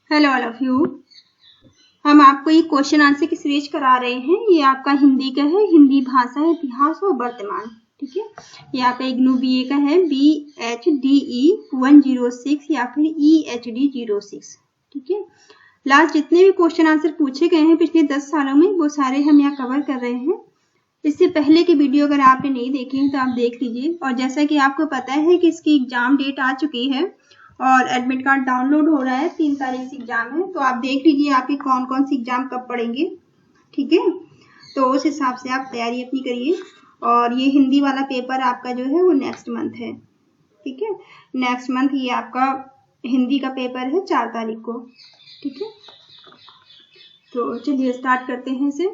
Hello all of you. हम आपको ये क्वेश्चन आंसर की सीरीज करा रहे हैं। ये आपका हिंदी का है, हिंदी भाषा इतिहास और वर्तमान। ठीक है, ये आपका इग्नू BA का है, BHDE 106 या फिर EHD 06। ठीक है, लास्ट जितने भी क्वेश्चन आंसर पूछे गए हैं पिछले 10 सालों में वो सारे हम यहाँ कवर कर रहे हैं। इससे पहले की वीडियो अगर आपने नहीं देखी है तो आप देख लीजिए। और जैसा कि आपको पता है कि इसकी एग्जाम डेट आ चुकी है और एडमिट कार्ड डाउनलोड हो रहा है, 3 तारीख से एग्जाम है, तो आप देख लीजिए आपकी कौन कौन सी एग्जाम कब पढ़ेंगे। ठीक है, तो उस हिसाब से आप तैयारी अपनी करिए। और ये हिंदी वाला पेपर आपका जो है वो नेक्स्ट मंथ है। ठीक है, नेक्स्ट मंथ ये आपका हिंदी का पेपर है 4 तारीख को। ठीक है, तो चलिए स्टार्ट करते हैं इसे।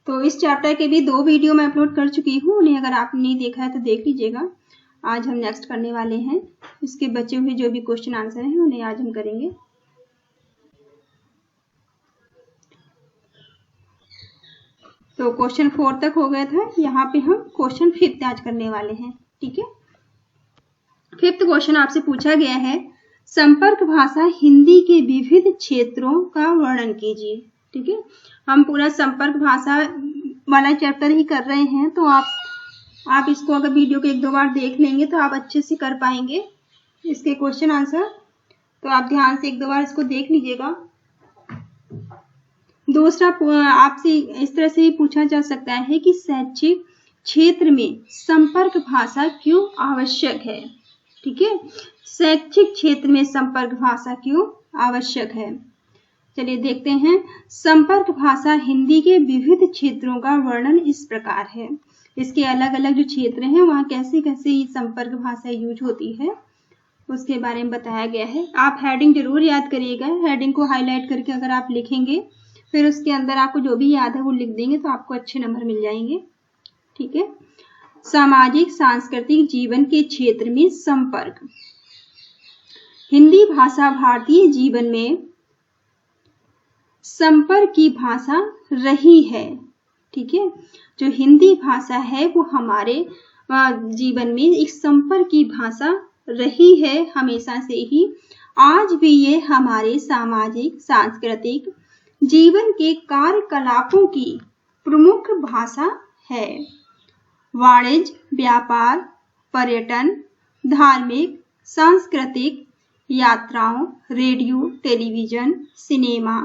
तो इस चैप्टर के भी 2 वीडियो मैं अपलोड कर चुकी हूँ, उन्हें अगर आपने नहीं देखा है तो देख लीजिएगा। आज हम नेक्स्ट करने वाले हैं, इसके बचे हुए जो भी क्वेश्चन आंसर हैं उन्हें आज हम करेंगे। तो क्वेश्चन 4 तक हो गया था, यहाँ पे हम क्वेश्चन 5 आज करने वाले हैं। ठीक है, 5th क्वेश्चन आपसे पूछा गया है, संपर्क भाषा हिंदी के विविध क्षेत्रों का वर्णन कीजिए। ठीक है, हम पूरा संपर्क भाषा वाला चैप्टर ही कर रहे हैं, तो आप इसको अगर वीडियो को 1-2 बार देख लेंगे तो आप अच्छे से कर पाएंगे इसके क्वेश्चन आंसर। तो आप ध्यान से 1-2 बार इसको देख लीजिएगा। दूसरा आपसे इस तरह से भी पूछा जा सकता है कि शैक्षिक क्षेत्र में संपर्क भाषा क्यों आवश्यक है। ठीक है, शैक्षिक क्षेत्र में संपर्क भाषा क्यों आवश्यक है। चलिए देखते हैं। संपर्क भाषा हिंदी के विविध क्षेत्रों का वर्णन इस प्रकार है। इसके अलग अलग जो क्षेत्र हैं वहाँ कैसे कैसे ये संपर्क भाषा यूज होती है उसके बारे में बताया गया है। आप हेडिंग जरूर याद करिएगा। हेडिंग को हाईलाइट करके अगर आप लिखेंगे फिर उसके अंदर आपको जो भी याद है वो लिख देंगे तो आपको अच्छे नंबर मिल जाएंगे। ठीक है, सामाजिक सांस्कृतिक जीवन के क्षेत्र में संपर्क। हिंदी भाषा भारतीय जीवन में संपर्क की भाषा रही है। ठीक है, जो हिंदी भाषा है वो हमारे जीवन में एक संपर्क की भाषा रही है हमेशा से ही। आज भी ये हमारे सामाजिक सांस्कृतिक जीवन के कार्यकलापों की प्रमुख भाषा है। वाणिज्य, व्यापार, पर्यटन, धार्मिक, सांस्कृतिक, यात्राओं, रेडियो, टेलीविजन, सिनेमा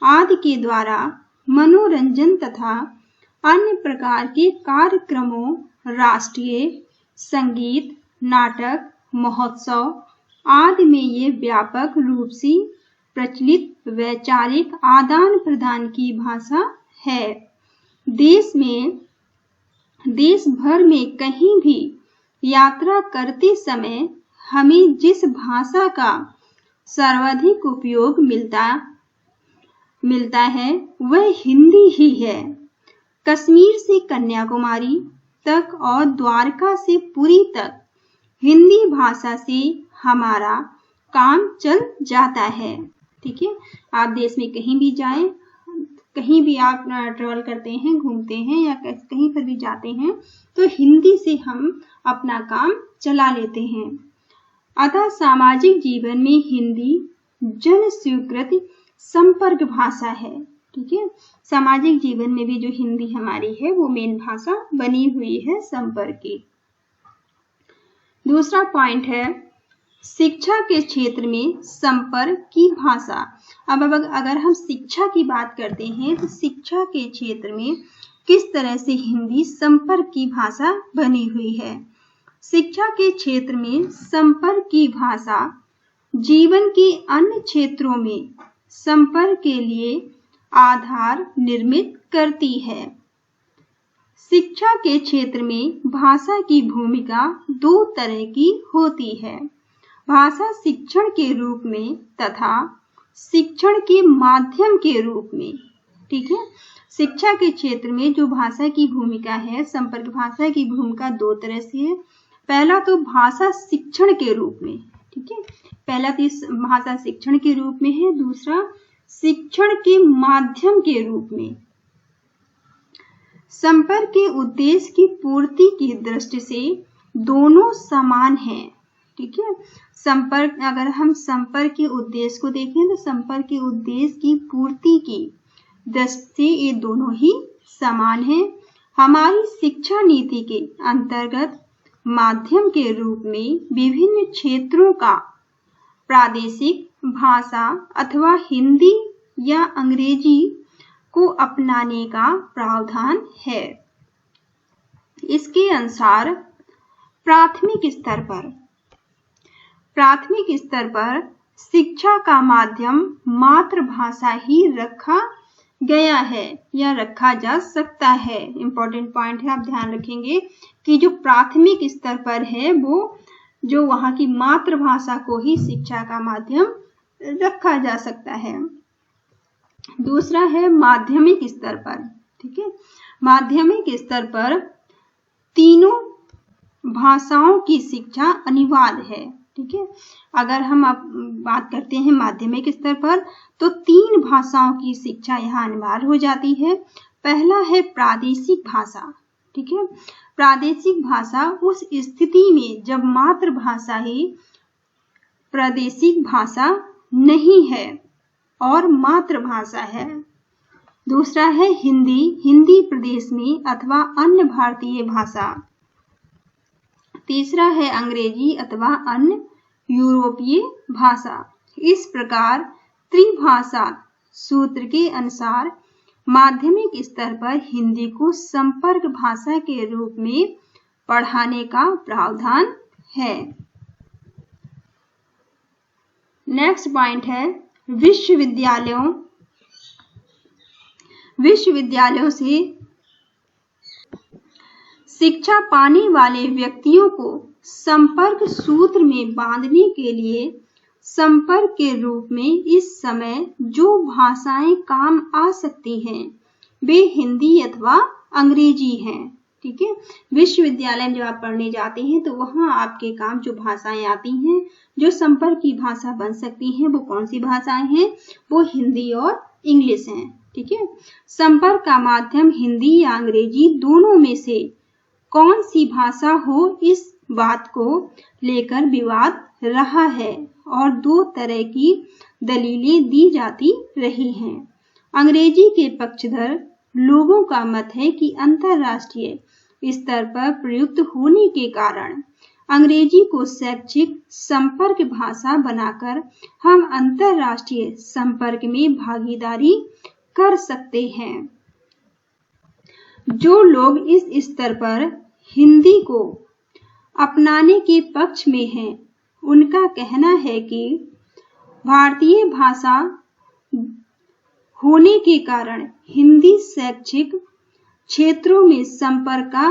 आदि के द्वारा मनोरंजन तथा अन्य प्रकार के कार्यक्रमों, राष्ट्रीय संगीत, नाटक, महोत्सव आदि में ये व्यापक रूप से प्रचलित वैचारिक आदान प्रदान की भाषा है। देश भर में कहीं भी यात्रा करते समय हमें जिस भाषा का सर्वाधिक उपयोग मिलता है वह हिंदी ही है। कश्मीर से कन्याकुमारी तक और द्वारका से पुरी तक हिंदी भाषा से हमारा काम चल जाता है। ठीक है, आप देश में कहीं भी जाएं, कहीं भी आप ट्रैवल करते हैं, घूमते हैं या कहीं पर भी जाते हैं तो हिंदी से हम अपना काम चला लेते हैं। अतः सामाजिक जीवन में हिंदी जन स्वीकृत संपर्क भाषा है। ठीक है, सामाजिक जीवन में भी जो हिंदी हमारी है वो मेन भाषा बनी हुई है संपर्क की। दूसरा पॉइंट है शिक्षा के क्षेत्र में संपर्क की भाषा। अब अगर हम शिक्षा की बात करते हैं तो शिक्षा के क्षेत्र में किस तरह से हिंदी संपर्क की भाषा बनी हुई है। शिक्षा के क्षेत्र में संपर्क की भाषा जीवन के अन्य क्षेत्रों में संपर्क के लिए आधार निर्मित करती है। शिक्षा के क्षेत्र में भाषा की भूमिका 2 तरह की होती है, भाषा शिक्षण के रूप में तथा शिक्षण के माध्यम के रूप में। ठीक है, शिक्षा के क्षेत्र में जो भाषा की भूमिका है, संपर्क भाषा की भूमिका 2 तरह से है। पहला तो भाषा शिक्षण के रूप में। ठीक है, पहला तो भाषा शिक्षण के रूप में है, दूसरा शिक्षण के माध्यम के रूप में। संपर्क के उद्देश्य की पूर्ति की दृष्टि से दोनों समान हैं। ठीक है, संपर्क, अगर हम संपर्क के उद्देश्य को देखें तो संपर्क के उद्देश्य की पूर्ति की दृष्टि से ये दोनों ही समान हैं। हमारी शिक्षा नीति के अंतर्गत माध्यम के रूप में विभिन्न क्षेत्रों का प्रादेशिक भाषा अथवा हिंदी या अंग्रेजी को अपनाने का प्रावधान है। इसके अनुसार प्राथमिक स्तर पर शिक्षा का माध्यम मातृभाषा ही रखा गया है या रखा जा सकता है। इंपॉर्टेंट पॉइंट है, आप ध्यान रखेंगे कि जो प्राथमिक स्तर पर है वो जो वहाँ की मातृभाषा को ही शिक्षा का माध्यम रखा जा सकता है। दूसरा है माध्यमिक स्तर पर, ठीक है। माध्यमिक स्तर पर तीनों भाषाओं की शिक्षा अनिवार्य है, ठीक है। अगर हम अब बात करते हैं माध्यमिक स्तर पर तो 3 भाषाओं की शिक्षा यहाँ अनिवार्य हो जाती है। पहला है प्रादेशिक भाषा, ठीक है। प्रादेशिक भाषा उस स्थिति में जब मातृभाषा ही प्रादेशिक भाषा नहीं है और मातृभाषा है। दूसरा है हिंदी प्रदेश में अथवा अन्य भारतीय भाषा। तीसरा है अंग्रेजी अथवा अन्य यूरोपीय भाषा। इस प्रकार त्रिभाषा सूत्र के अनुसार माध्यमिक स्तर पर हिंदी को संपर्क भाषा के रूप में पढ़ाने का प्रावधान है। नेक्स्ट पॉइंट है विश्वविद्यालयों से शिक्षा पाने वाले व्यक्तियों को संपर्क सूत्र में बांधने के लिए संपर्क के रूप में इस समय जो भाषाएं काम आ सकती हैं वे हिंदी अथवा अंग्रेजी हैं, ठीक है। विश्वविद्यालय में जब आप पढ़ने जाते हैं तो वहां आपके काम जो भाषाएं आती हैं जो संपर्क की भाषा बन सकती हैं वो कौन सी भाषाएं हैं? वो हिंदी और इंग्लिश हैं, ठीक है। संपर्क का माध्यम हिंदी या अंग्रेजी दोनों में से कौन सी भाषा हो इस बात को लेकर विवाद रहा है और 2 तरह की दलीलें दी जाती रही हैं। अंग्रेजी के पक्षधर लोगों का मत है कि अंतर्राष्ट्रीय स्तर पर प्रयुक्त होने के कारण अंग्रेजी को शैक्षिक संपर्क भाषा बनाकर हम अंतर्राष्ट्रीय संपर्क में भागीदारी कर सकते हैं। जो लोग इस स्तर पर हिंदी को अपनाने के पक्ष में हैं, उनका कहना है कि भारतीय भाषा होने के कारण हिंदी शैक्षिक क्षेत्रों में संपर्क का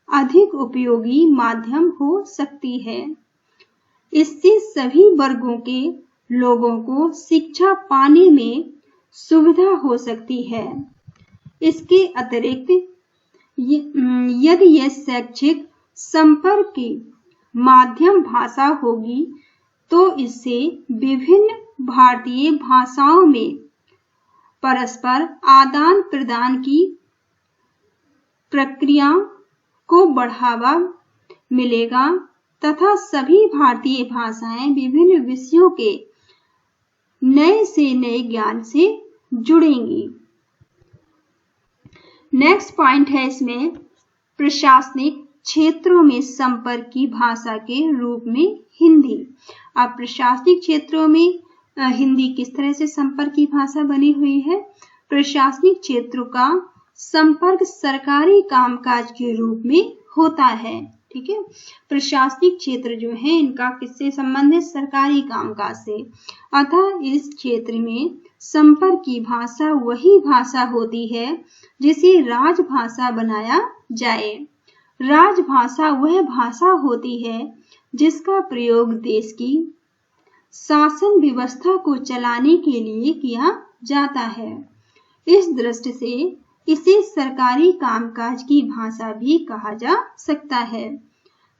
अधिक उपयोगी माध्यम हो सकती है। इससे सभी वर्गों के लोगों को शिक्षा पाने में सुविधा हो सकती है। इसके अतिरिक्त यदि यह शैक्षिक संपर्क की माध्यम भाषा होगी तो इससे विभिन्न भारतीय भाषाओं में परस्पर आदान प्रदान की प्रक्रिया को बढ़ावा मिलेगा तथा सभी भारतीय भाषाएं विभिन्न विषयों के नए से नए ज्ञान से जुड़ेंगी। नेक्स्ट पॉइंट है इसमें प्रशासनिक क्षेत्रों में संपर्क की भाषा के रूप में हिंदी। अब प्रशासनिक क्षेत्रों में हिंदी किस तरह से संपर्क की भाषा बनी हुई है? प्रशासनिक क्षेत्रों का संपर्क सरकारी कामकाज के रूप में होता है, ठीक है। प्रशासनिक क्षेत्र जो है इनका किससे संबंध है? सरकारी कामकाज से। अतः इस क्षेत्र में संपर्क की भाषा वही भाषा होती है जिसे राजभाषा बनाया जाए। राजभाषा वह भाषा होती है जिसका प्रयोग देश की शासन व्यवस्था को चलाने के लिए किया जाता है। इस दृष्टि से इसे सरकारी कामकाज की भाषा भी कहा जा सकता है।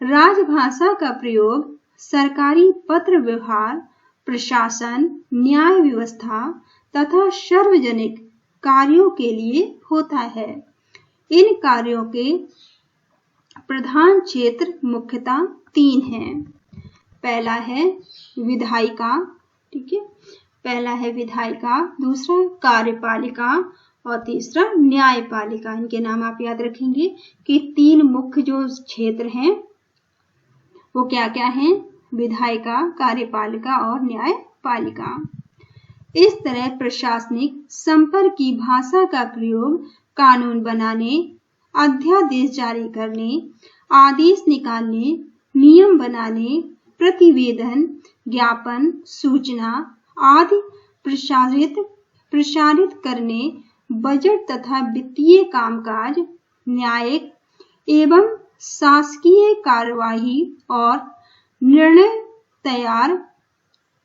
राजभाषा का प्रयोग सरकारी पत्र व्यवहार, प्रशासन, न्याय व्यवस्था तथा सार्वजनिक कार्यों के लिए होता है। इन कार्यों के प्रधान क्षेत्र मुख्यतः 3 हैं। पहला है विधायिका, ठीक है, पहला है विधायिका, दूसरा कार्यपालिका और तीसरा न्यायपालिका। इनके नाम आप याद रखेंगे कि 3 मुख्य जो क्षेत्र हैं वो क्या क्या हैं, विधायिका, कार्यपालिका और न्यायपालिका। इस तरह प्रशासनिक संपर्क की भाषा का प्रयोग कानून बनाने, अध्यादेश जारी करने, आदेश निकालने, नियम बनाने, प्रतिवेदन, ज्ञापन, सूचना आदि प्रसारित करने, बजट तथा वित्तीय कामकाज, न्यायिक एवं शासकीय कार्यवाही और निर्णय तैयार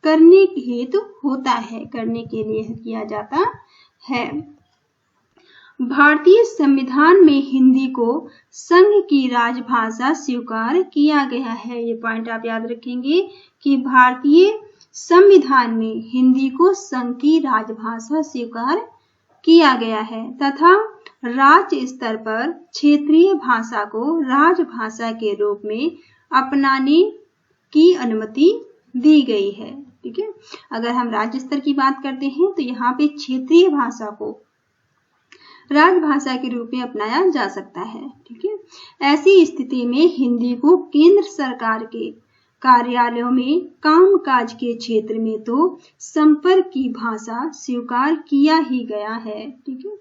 करने हेतु होता है, करने के लिए किया जाता है। भारतीय संविधान में हिंदी को संघ की राजभाषा स्वीकार किया गया है। ये पॉइंट आप याद रखेंगे कि भारतीय संविधान में हिंदी को संघ की राजभाषा स्वीकार किया गया है तथा राज्य स्तर पर क्षेत्रीय भाषा को राजभाषा के रूप में अपनाने की अनुमति दी गई है। ठीक है, अगर हम राज्य स्तर की बात करते हैं तो यहाँ पे क्षेत्रीय भाषा को राजभाषा के रूप में अपनाया जा सकता है। ठीक है, ऐसी स्थिति में हिंदी को केंद्र सरकार के कार्यालयों में कामकाज के क्षेत्र में तो संपर्क की भाषा स्वीकार किया ही गया है। ठीक है,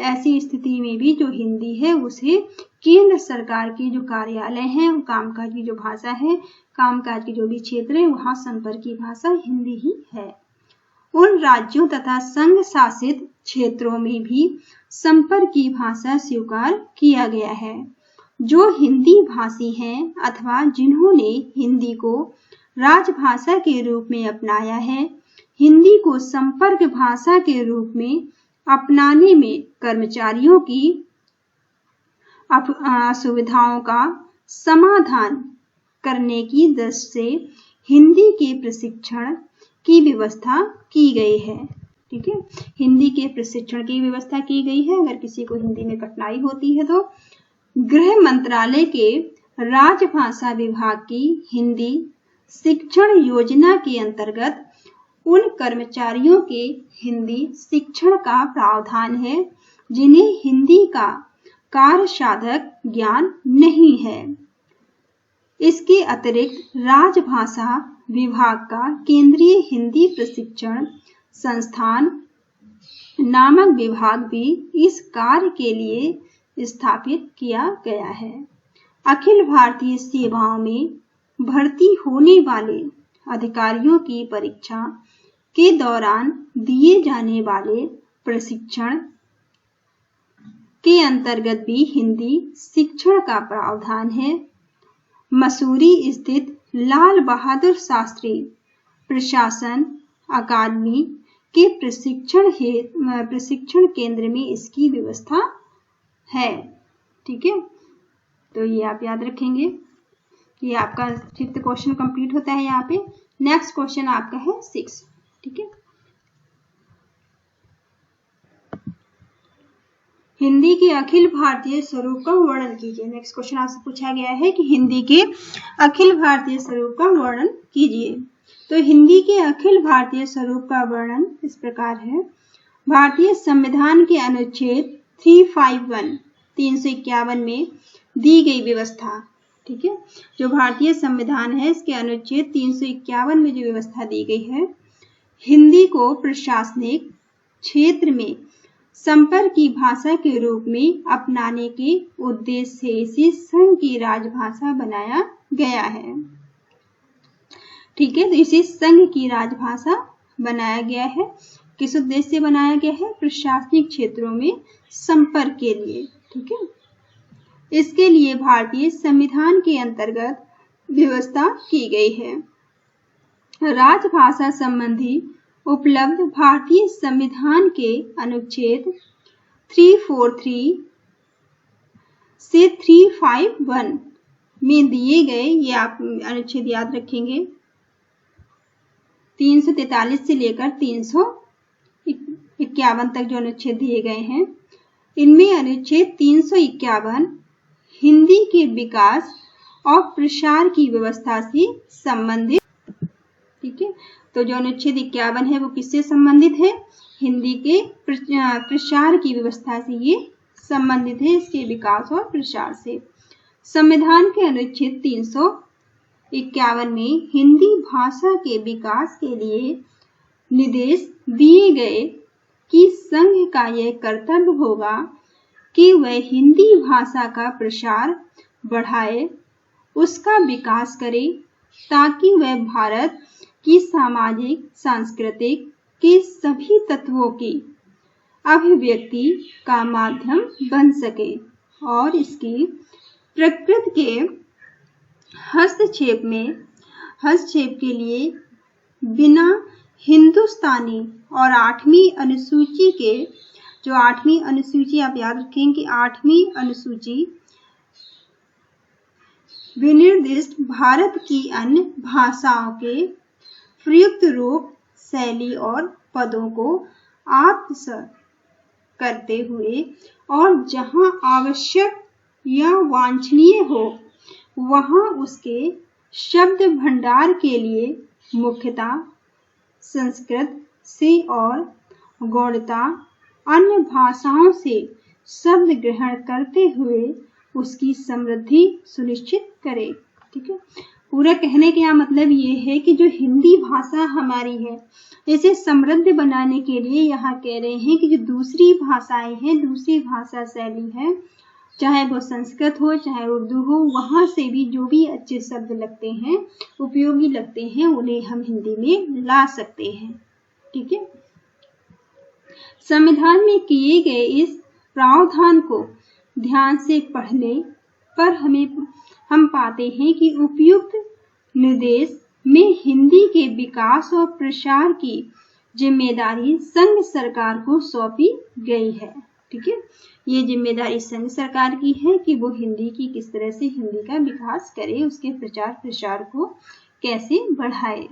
ऐसी स्थिति में भी जो हिंदी है उसे केंद्र सरकार के जो कार्यालय हैं, कामकाज की जो भाषा है, कामकाज के जो भी क्षेत्र है वहां संपर्क की भाषा हिंदी ही है। उन राज्यों तथा संघ शासित क्षेत्रों में भी संपर्क की भाषा स्वीकार किया गया है। जो हिंदी भाषी हैं अथवा जिन्होंने हिंदी को राजभाषा के रूप में अपनाया है, हिंदी को संपर्क भाषा के रूप में अपनाने में कर्मचारियों की असुविधाओं का समाधान करने की दृष्टि से हिंदी के प्रशिक्षण की व्यवस्था की गई है। ठीक है, हिंदी के प्रशिक्षण की व्यवस्था की गई है। अगर किसी को हिंदी में कठिनाई होती है तो गृह मंत्रालय के राजभाषा विभाग की हिंदी शिक्षण योजना के अंतर्गत उन कर्मचारियों के हिंदी शिक्षण का प्रावधान है जिन्हें हिंदी का कार्य साधक ज्ञान नहीं है। इसके अतिरिक्त राजभाषा विभाग का केंद्रीय हिंदी प्रशिक्षण संस्थान नामक विभाग भी इस कार्य के लिए स्थापित किया गया है। अखिल भारतीय सेवाओं में भर्ती होने वाले अधिकारियों की परीक्षा के दौरान दिए जाने वाले प्रशिक्षण के अंतर्गत भी हिंदी शिक्षण का प्रावधान है। मसूरी स्थित लाल बहादुर शास्त्री प्रशासन अकादमी के प्रशिक्षण केंद्र में इसकी व्यवस्था है। ठीक है, तो ये आप याद रखेंगे। ये आपका 5th क्वेश्चन कंप्लीट होता है यहाँ पे। नेक्स्ट क्वेश्चन आपका है 6। ठीक है, हिंदी के अखिल भारतीय स्वरूप का वर्णन कीजिए। नेक्स्ट क्वेश्चन आपसे पूछा गया है कि हिंदी के अखिल भारतीय स्वरूप का वर्णन कीजिए। तो हिंदी के अखिल भारतीय स्वरूप का वर्णन इस प्रकार है। भारतीय संविधान के अनुच्छेद 351 में दी गई व्यवस्था। ठीक है, जो भारतीय संविधान है इसके अनुच्छेद 351 में जो व्यवस्था दी गई है, हिंदी को प्रशासनिक क्षेत्र में संपर्क की भाषा के रूप में अपनाने के उद्देश्य से इसे संघ की राजभाषा बनाया गया है। ठीक है, तो इसे संघ की राजभाषा बनाया गया है। किस उद्देश्य से बनाया गया है? प्रशासनिक क्षेत्रों में संपर्क के लिए। ठीक है, इसके लिए भारतीय संविधान के अंतर्गत व्यवस्था की गई है। राजभाषा संबंधी उपलब्ध भारतीय संविधान के अनुच्छेद 343 से 351 में दिए गए, ये आप अनुच्छेद याद रखेंगे, 343 से लेकर 351 तक जो अनुच्छेद दिए गए हैं, इनमें अनुच्छेद 351 हिंदी के विकास और प्रसार की व्यवस्था से संबंधित। ठीक है, तो जो अनुच्छेद 51 है वो किससे संबंधित है? हिंदी के प्रसार की व्यवस्था से ये संबंधित है, इसके विकास और प्रसार से। संविधान के अनुच्छेद 351 में हिंदी भाषा के विकास के लिए निर्देश दिए गए कि संघ का यह कर्तव्य होगा कि वह हिंदी भाषा का प्रसार बढ़ाए, उसका विकास करे, ताकि वह भारत की सामाजिक सांस्कृतिक के सभी तत्वों की अभिव्यक्ति का माध्यम बन सके और इसकी प्रकृति के हस्तक्षेप के लिए बिना हिंदुस्तानी और 8वीं अनुसूची के, जो 8वीं अनुसूची आप याद रखें कि 8वीं अनुसूची विनिर्दिष्ट भारत की अन्य भाषाओं के प्रयुक्त रूप, शैली और पदों को आत्मसात करते हुए और जहां आवश्यक या वांछनीय हो वहां उसके शब्द भंडार के लिए मुख्यतः संस्कृत से और गौणतः अन्य भाषाओं से शब्द ग्रहण करते हुए उसकी समृद्धि सुनिश्चित करे। ठीक है, पूरा कहने का मतलब ये है कि जो हिंदी भाषा हमारी है इसे समृद्ध बनाने के लिए यहाँ कह रहे हैं कि जो दूसरी भाषाएं हैं, दूसरी भाषा शैली है, चाहे वो संस्कृत हो चाहे उर्दू हो, वहां से भी जो भी अच्छे शब्द लगते हैं, उपयोगी लगते हैं, उन्हें हम हिंदी में ला सकते हैं। ठीक है, संविधान में किए गए इस प्रावधान को ध्यान से पढ़ने पर हम पाते हैं कि उपयुक्त निर्देश में हिंदी के विकास और प्रसार की जिम्मेदारी संघ सरकार को सौंपी गई है। ठीक है, ये जिम्मेदारी संघ सरकार की है कि वो हिंदी की किस तरह से हिंदी का विकास करे, उसके प्रचार प्रसार को कैसे बढ़ाए।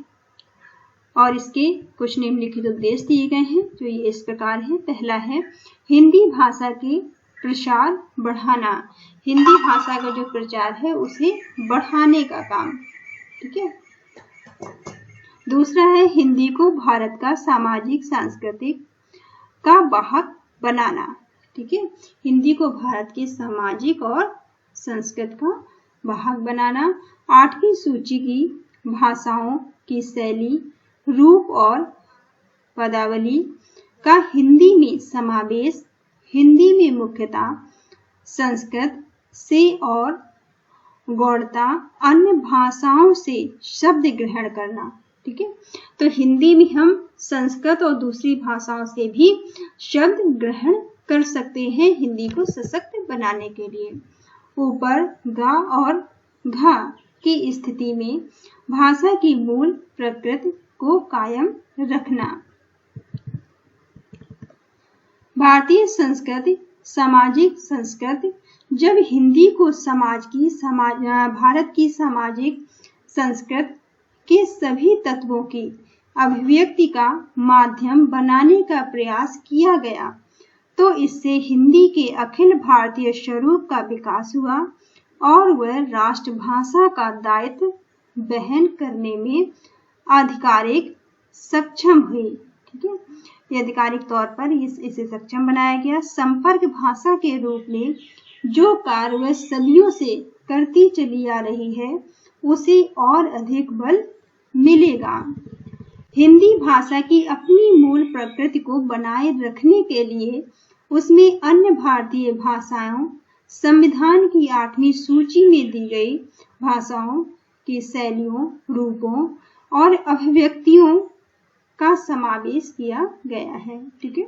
और इसके कुछ निम्नलिखित उद्देश्य दिए गए हैं जो ये इस प्रकार है। पहला है हिंदी भाषा के प्रसार बढ़ाना, हिंदी भाषा का जो प्रचार है उसे बढ़ाने का काम। ठीक है, दूसरा है हिंदी को भारत का सामाजिक सांस्कृतिक का वाहक बनाना। ठीक है, हिंदी को भारत के सामाजिक और संस्कृत का वाहक बनाना। 8वीं सूची की भाषाओं की शैली, रूप और पदावली का हिंदी में समावेश, हिंदी में मुख्यतः संस्कृत से और गौणतः अन्य भाषाओं से शब्द ग्रहण करना। ठीक है, तो हिंदी में हम संस्कृत और दूसरी भाषाओं से भी शब्द ग्रहण कर सकते हैं हिंदी को सशक्त बनाने के लिए। ऊपर गा और घा की स्थिति में भाषा की मूल प्रकृति को कायम रखना। भारतीय संस्कृति, सामाजिक संस्कृति जब हिंदी को भारत की सामाजिक संस्कृति के सभी तत्वों की अभिव्यक्ति का माध्यम बनाने का प्रयास किया गया तो इससे हिंदी के अखिल भारतीय स्वरूप का विकास हुआ और वह राष्ट्रभाषा का दायित्व वहन करने में आधिकारिक सक्षम हुई। ठीक है, ये आधिकारिक तौर पर इसे सक्षम बनाया गया। संपर्क भाषा के रूप में जो कार्य वह सदियों से करती चली आ रही है उसे और अधिक बल मिलेगा। हिंदी भाषा की अपनी मूल प्रकृति को बनाए रखने के लिए उसमें अन्य भारतीय भाषाओं, संविधान की 8वीं सूची में दी गई भाषाओं की शैलियों, रूपों और अभिव्यक्तियों का समावेश किया गया है। ठीक है,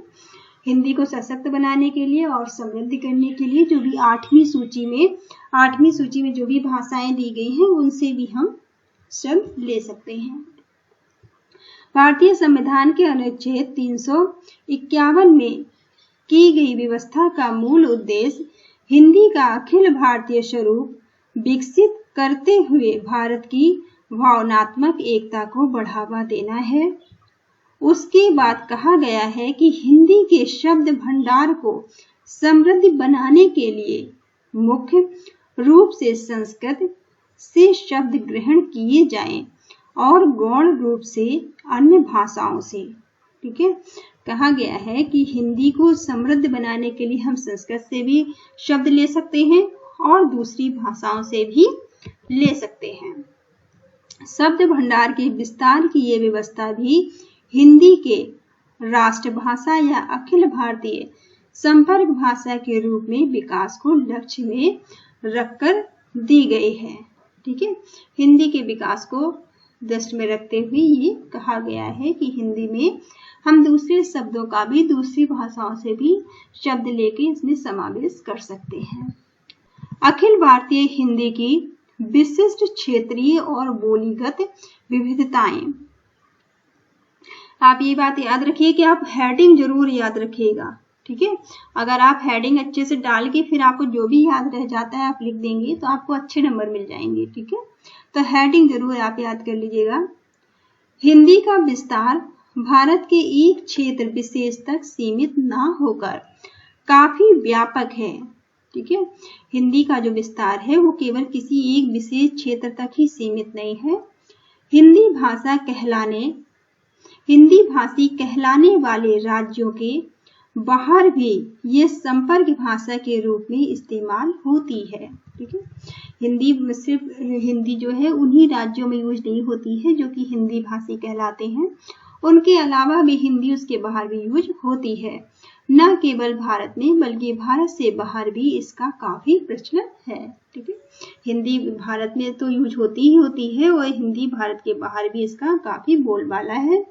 हिंदी को सशक्त बनाने के लिए और समृद्ध करने के लिए जो भी 8वीं सूची में जो भी भाषाएं दी गई हैं उनसे भी हम शब्द ले सकते हैं। भारतीय संविधान के अनुच्छेद 351 में की गई व्यवस्था का मूल उद्देश्य हिंदी का अखिल भारतीय स्वरूप विकसित करते हुए भारत की भावनात्मक एकता को बढ़ावा देना है। उसके बाद कहा गया है कि हिंदी के शब्द भंडार को समृद्ध बनाने के लिए मुख्य रूप से संस्कृत से शब्द ग्रहण किए जाएं और गौण रूप से अन्य भाषाओं से। ठीक है, कहा गया है कि हिंदी को समृद्ध बनाने के लिए हम संस्कृत से भी शब्द ले सकते हैं और दूसरी भाषाओं से भी ले सकते हैं। शब्द भंडार के विस्तार की ये व्यवस्था भी हिंदी के राष्ट्रभाषा या अखिल भारतीय संपर्क भाषा के रूप में विकास को लक्ष्य में रखकर दी गई है। ठीक है, हिंदी के विकास को दृष्टि में रखते हुए ये कहा गया है कि हिंदी में हम दूसरे शब्दों का भी दूसरी भाषाओं से भी शब्द लेके इसमें समावेश कर सकते हैं। अखिल भारतीय हिंदी की विशिष्ट क्षेत्रीय और बोलीगत विविधताएं। आप ये बात याद रखिए कि आप हेडिंग जरूर याद रखिएगा। ठीक है, अगर आप हेडिंग अच्छे से डाल के फिर आपको जो भी याद रह जाता है आप लिख देंगे तो आपको अच्छे नंबर मिल जाएंगे। ठीक है, तो हेडिंग जरूर आप याद कर लीजिएगा। हिंदी का विस्तार भारत के एक क्षेत्र विशेष तक सीमित ना होकर काफी व्यापक है। ठीक है, हिंदी का जो विस्तार है वो केवल किसी एक विशेष क्षेत्र तक ही सीमित नहीं है। हिंदी भाषी कहलाने वाले राज्यों के बाहर भी ये संपर्क भाषा के रूप में इस्तेमाल होती है। ठीक है, हिंदी सिर्फ हिंदी जो है उन्हीं राज्यों में यूज नहीं होती है जो कि हिंदी भाषी कहलाते हैं, उनके अलावा भी हिंदी उसके बाहर भी यूज होती है। न केवल भारत में बल्कि भारत से बाहर भी इसका काफी प्रचलन है। ठीक है, हिंदी भारत में तो यूज होती ही होती है और हिंदी भारत के बाहर भी इसका काफी बोलबाला है।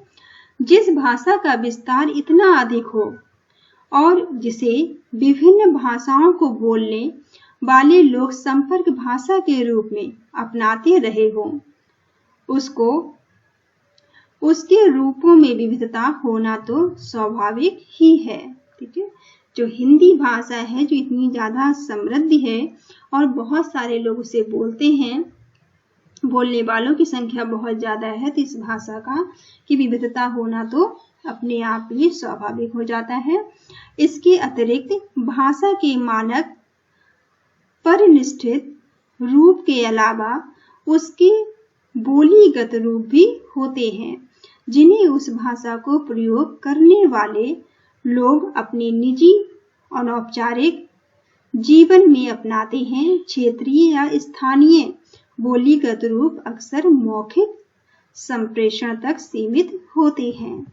जिस भाषा का विस्तार इतना अधिक हो और जिसे विभिन्न भाषाओं को बोलने वाले लोग संपर्क भाषा के रूप में अपनाते रहे हों, उसके रूपों में विविधता होना तो स्वाभाविक ही है। ठीक है, जो हिंदी भाषा है जो इतनी ज्यादा समृद्ध है और बहुत सारे लोग उसे बोलते हैं, बोलने वालों की संख्या बहुत ज्यादा है, तो इस भाषा का की विविधता होना तो अपने आप ही स्वाभाविक हो जाता है। इसके अतिरिक्त भाषा के मानक परिनिष्ठित रूप के अलावा उसके बोलीगत रूप भी होते हैं जिन्हें उस भाषा को प्रयोग करने वाले लोग अपने निजी अनौपचारिक जीवन में अपनाते हैं। क्षेत्रीय या स्थानीय बोलीगत रूप अक्सर मौखिक संप्रेषण तक सीमित होते हैं।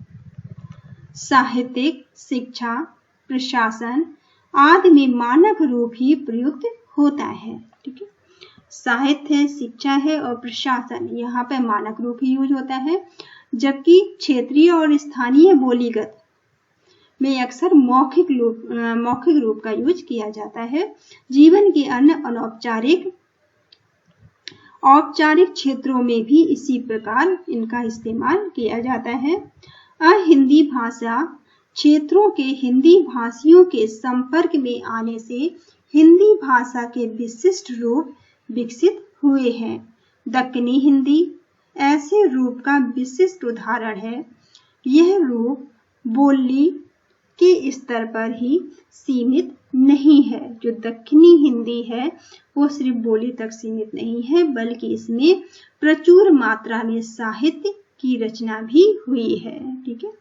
साहित्यिक, शिक्षा, प्रशासन आदि में मानक रूप ही प्रयुक्त होता है। ठीक है, साहित्य, शिक्षा है और प्रशासन यहाँ पे मानक रूप ही यूज होता है, जबकि क्षेत्रीय और स्थानीय बोलीगत में अक्सर मौखिक रूप का यूज किया जाता है। जीवन के अन्य औपचारिक क्षेत्रों में भी इसी प्रकार इनका इस्तेमाल किया जाता है। हिंदी भाषा क्षेत्रों के हिंदी भाषियों के संपर्क में आने से हिंदी भाषा के विशिष्ट रूप विकसित हुए हैं। दक्कनी हिंदी ऐसे रूप का विशिष्ट उदाहरण है। यह रूप बोली के स्तर पर ही सीमित नहीं है। जो दक्कनी हिंदी है वो सिर्फ बोली तक सीमित नहीं है, बल्कि इसमें प्रचुर मात्रा में साहित्य की रचना भी हुई है। ठीक है,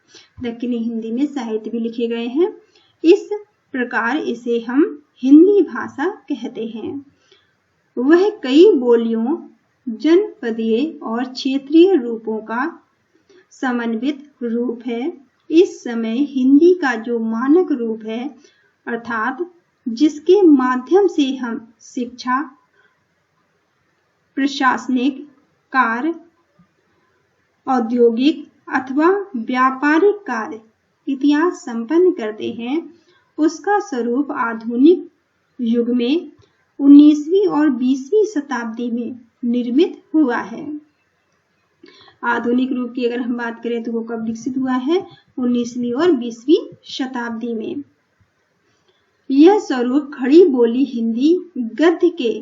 दक्कनी हिंदी में साहित्य भी लिखे गए हैं। इस प्रकार इसे हम हिंदी भाषा कहते हैं। वह कई बोलियों, जनपदीय और क्षेत्रीय रूपों का समन्वित रूप है। इस समय हिंदी का जो मानक रूप है, अर्थात जिसके माध्यम से हम शिक्षा, प्रशासनिक कार्य, औद्योगिक अथवा व्यापारिक कार्य इत्यादि संपन्न करते हैं, उसका स्वरूप आधुनिक युग में 19वीं और 20वीं शताब्दी में निर्मित हुआ है। आधुनिक रूप की अगर हम बात करें तो वो कब विकसित हुआ है? 19वीं और 20वीं शताब्दी में। यह स्वरूप खड़ी बोली हिंदी गद्य के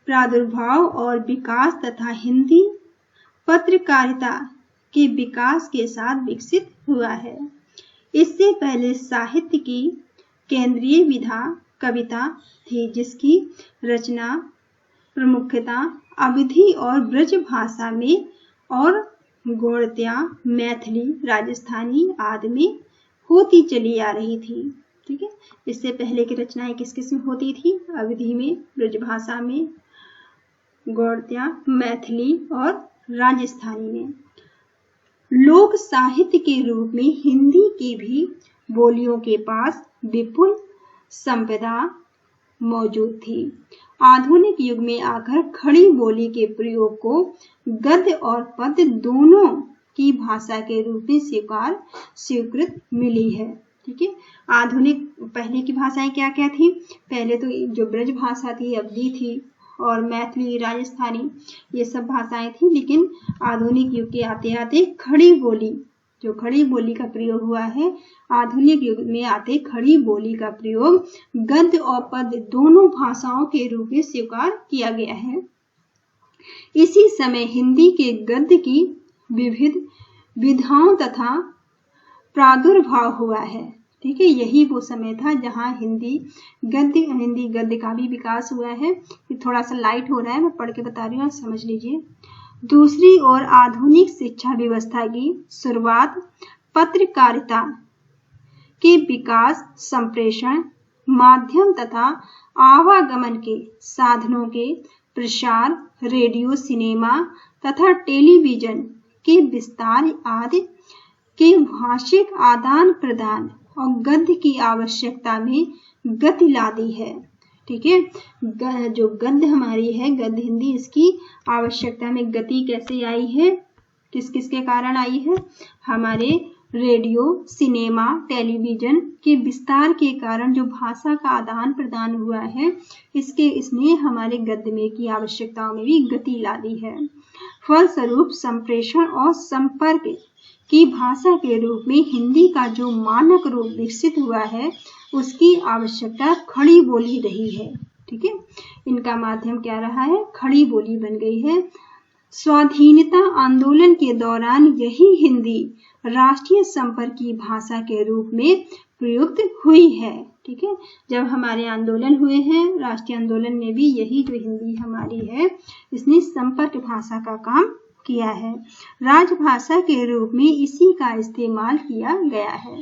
प्रादुर्भाव और विकास तथा हिंदी पत्रकारिता के विकास के साथ विकसित हुआ है। इससे पहले साहित्य की केंद्रीय विधा कविता थी, जिसकी रचना प्रमुखता अवधी और ब्रज भाषा में और गौड़त्या, मैथिली, राजस्थानी आदि में होती चली आ रही थी। ठीक है, इससे पहले की रचनाएं किस किस में होती थी? अवधी में, ब्रजभाषा में, गौड़त्या, मैथिली और राजस्थानी में। लोक साहित्य के रूप में हिंदी की भी बोलियों के पास विपुल संपदा मौजूद थी। आधुनिक युग में आकर खड़ी बोली के प्रयोग को गद्य और पद्य दोनों की भाषा के रूप में स्वीकृत मिली है। ठीक है, आधुनिक पहले की भाषाएं क्या क्या थी? पहले तो जो ब्रज भाषा थी, अवधी थी और मैथिली, राजस्थानी, ये सब भाषाएं थी। लेकिन आधुनिक युग के आते आते खड़ी बोली, जो खड़ी बोली का प्रयोग हुआ है, आधुनिक युग में आते खड़ी बोली का प्रयोग गद्य और पद्य दोनों भाषाओं के रूप में स्वीकार किया गया है। इसी समय हिंदी के गद्य की विविध विधाओं तथा प्रादुर्भाव हुआ है। ठीक है, यही वो समय था जहां हिंदी गद्य का भी विकास हुआ है। ये थोड़ा सा लाइट हो रहा है, मैं पढ़ के बता रही हूँ, समझ लीजिए। दूसरी ओर आधुनिक शिक्षा व्यवस्था की शुरुआत पत्रकारिता के विकास, संप्रेषण माध्यम तथा आवागमन के साधनों के प्रसार, रेडियो, सिनेमा तथा टेलीविजन के विस्तार आदि के भाषिक आदान प्रदान और गद्य की आवश्यकता में गति ला दी है। ठीक है, जो गद्य हमारी है, गद्य हिंदी, इसकी आवश्यकता में गति कैसे आई है? किस किस के कारण आई है? हमारे रेडियो, सिनेमा, टेलीविजन के विस्तार के कारण जो भाषा का आदान प्रदान हुआ है, इसने हमारे गद्य में की आवश्यकताओं में भी गति ला दी है। फलस्वरूप संप्रेषण और संपर्क की भाषा के रूप में हिंदी का जो मानक रूप विकसित हुआ है, उसकी आवश्यकता खड़ी बोली रही है। ठीक है, इनका माध्यम क्या रहा है? खड़ी बोली बन गई है। स्वाधीनता आंदोलन के दौरान यही हिंदी राष्ट्रीय संपर्क की भाषा के रूप में प्रयुक्त हुई है। ठीक है, जब हमारे आंदोलन हुए हैं, राष्ट्रीय आंदोलन में भी यही जो हिंदी हमारी है, इसने संपर्क भाषा का काम किया है। राजभाषा के रूप में इसी का इस्तेमाल किया गया है।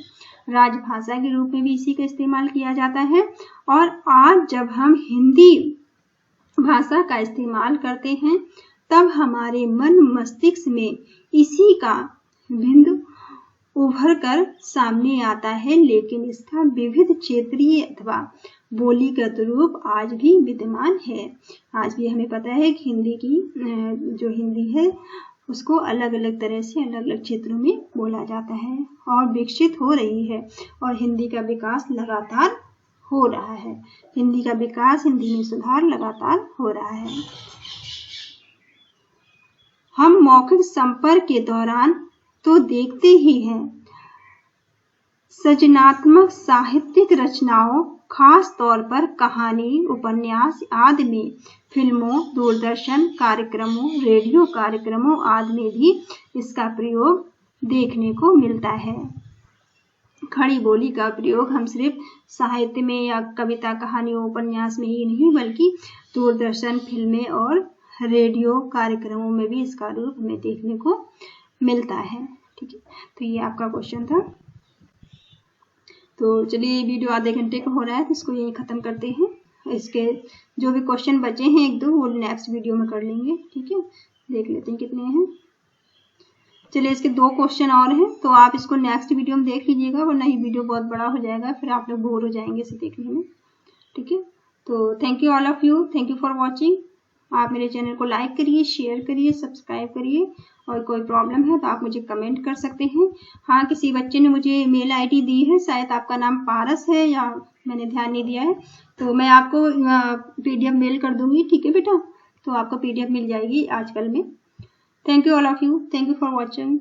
राजभाषा के रूप में भी इसी का इस्तेमाल किया जाता है। और आज जब हम हिंदी भाषा का इस्तेमाल करते हैं, तब हमारे मन मस्तिष्क में इसी का बिंदु उभर कर सामने आता है। लेकिन इसका विविध क्षेत्रीय अथवा बोलीगत रूप आज भी विद्यमान है। आज भी हमें पता है कि हिंदी की जो हिंदी है, उसको अलग अलग तरह से अलग अलग क्षेत्रों में बोला जाता है और विकसित हो रही है। और हिंदी का विकास लगातार हो रहा है। हिंदी का विकास, हिंदी में सुधार लगातार हो रहा है। हम मौखिक संपर्क के दौरान तो देखते ही हैं, सृजनात्मक साहित्यिक रचनाओं, खास तौर पर कहानी, उपन्यास आदि में, फिल्मों, दूरदर्शन कार्यक्रमों, रेडियो कार्यक्रमों आदि में भी इसका प्रयोग देखने को मिलता है। खड़ी बोली का प्रयोग हम सिर्फ साहित्य में या कविता, कहानियों, उपन्यास में ही नहीं, बल्कि दूरदर्शन, फिल्में और रेडियो कार्यक्रमों में भी इसका रूप हमें देखने को मिलता है। ठीक है, तो ये आपका क्वेश्चन था। तो चलिए, वीडियो आधे घंटे का हो रहा है, तो इसको यही खत्म करते हैं। इसके जो भी क्वेश्चन बचे हैं एक दो, वो नेक्स्ट वीडियो में कर लेंगे। ठीक है, देख लेते हैं कितने हैं। चलिए, इसके 2 क्वेश्चन और हैं, तो आप इसको नेक्स्ट वीडियो में देख लीजिएगा, वरना ये वीडियो बहुत बड़ा हो जाएगा, फिर आप लोग बोर हो जाएंगे इसे देखने में। ठीक है, तो thank you all of you, thank you for watching. आप मेरे चैनल को लाइक करिए, शेयर करिए, सब्सक्राइब करिए। और कोई प्रॉब्लम है तो आप मुझे कमेंट कर सकते हैं। हाँ, किसी बच्चे ने मुझे मेल आईडी दी है, शायद आपका नाम पारस है, या मैंने ध्यान नहीं दिया है, तो मैं आपको पीडीएफ मेल कर दूंगी। ठीक है बेटा, तो आपको पीडीएफ मिल जाएगी आजकल में। Thank you all of you, thank you for watching.